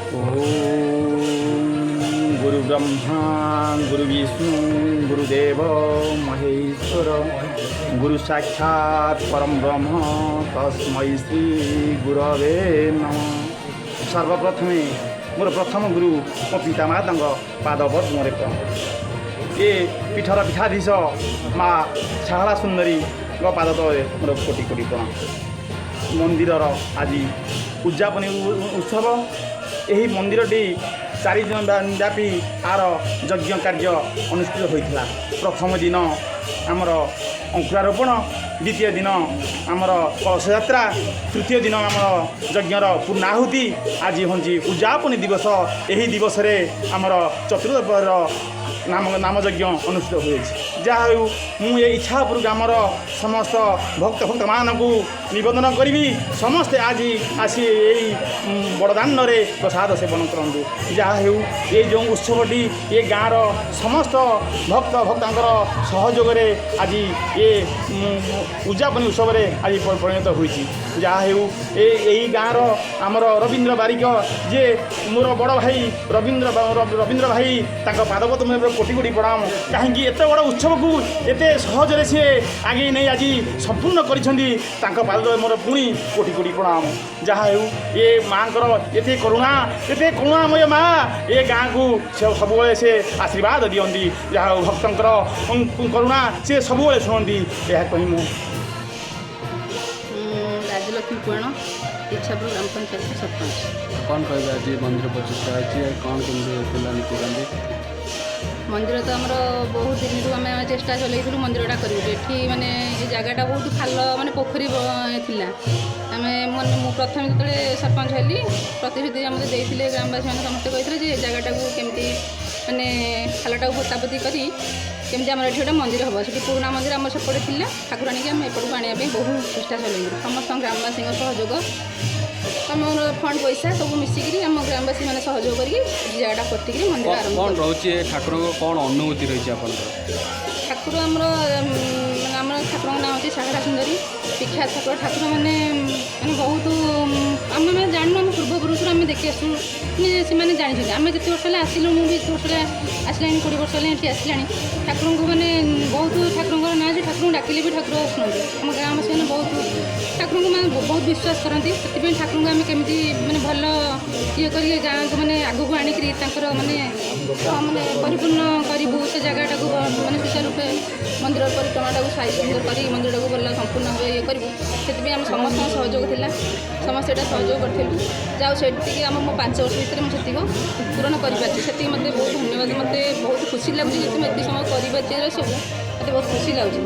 ओम गुरु ब्रह्मा गुरु विष्णु गुरुदेव महेश्वर गुरु साक्षात परम ब्रह्म तस्मै श्री गुरवे नमः। सर्वप्रथम मोर प्रथम गुरु मो पितामाता पादपद मोरे ये पीठर पीठाधीश माँ शाहला सुंदरी पाद तले मोर कोटि कोटि प्रणाम। मंदिर आज उद्यापनी उत्सव यही मंदिरटी 4 दिन व्यापी आर यज्ञ कार्य अनुष्ठित होता। प्रथम दिन आमर अंकुरारोपण, द्वितीय दिन आमर कलश यात्रा, तृतीय दिन आमर यज्ञर पूर्णाहुति। आज हूँ उद्यापनी दिवस। यही दिवस आमर चतुर्दशर नामयज्ञ अनुष्ठित हुए। जहाँ मुझे इच्छा पूर्वक आमर समस्त भक्त भक्त मानू निवेदन करी समस्ते आज आसी यही बड़दान प्रसाद सेवन करूँ। जहाँ ये जो उत्सवटी ये गाँव समस्त भक्त भक्तर सहयोग आज ये उद्यापनी उत्सव आज परिणत होती। जहाँ यही गाँव आमर रवींद्र बारिक जे मोर बड़ भाई रवींद्र भाई पादपद में कोटि कोटि प्रणाम। कहीं एत बड़ उत्सव को एत सहजरे सी आगे नहीं आज संपूर्ण कर मोर पुणी कोटि कोटि प्रणाम। जहाँ ये माँ एत करुणामय माँ ये गाँ को सब से आशीर्वाद दिखती। जहाँ भक्तर करुणा से सब शुणती। यह कही मु राजलक्ष्मी पुराण इच्छापुर ग्राम पंचायत सरपंच। कौन कह आज मंदिर प्रतिष्ठा अच्छी कौन कमी मंदिर तो आमर बहुत दिन आम चेष्टा चलू मंदिरटा करी माने ये जगहटा बहुत खाल माने पोखरी थिला। आम मैं प्रथम जो सरपंच हेली प्रतिश्रुति आम देते ग्रामवासी मैंने समस्ते कहते जगहटा को केमती माने खालटा पोतापोती करी केमती आम ये गोटे मंदिर हम से पुराना मंदिर आम सेपटे थी ठाकुराणी आम एपटू आने बहुत चेष्टा चलू समस्त ग्रामवासी सहयोग आम फंड पैसा सब मिसिकी आम ग्रामवासी मैंने सहयोग करके जगहटा पटिक मंदिर आरंभ कौन रोचे ठाकुर कौन अनुभूति रही आप ठाकुर आमर ठाकुर नाम होती शाहला सुंदरी विख्यात ठाकुर। ठाकुर मैंने बहुत आम मैंने जानू आम पूर्वपुरुष आम देखी आसू से जानी आम जिते वर्ष आसलु मुझे वर्ष आसला 20 वर्ष ये आसला ठाकुर को मैंने बहुत ठाकुर ना जो ठाकुर डाकिले भी ठाकुर शुणती। आम गाँववासी मैंने बहुत ठाकुर को मैंने बहुत विश्वास करती। से ठाकुर को आम केमी मैंने भल ये कर गाँ को मैंने आगू आणिक माने माने परिपूर्ण करूँ से जगहटा को मैंने सुचारू रूपे मंदिर परिक्रमाटा को साई सुंदर कर मंदिर को भल संपूर्ण भाव ये करूँ से आम समस्त सहयोग था समस्त यहाँ सहयोग करूँ। जाओ से आम मो 5 वर्ष भितर मुझे पूरण कर मत बहुत धन्यवाद। मत बहुत खुशी लगुच ये समय कर सब मत बहुत खुशी लगुच।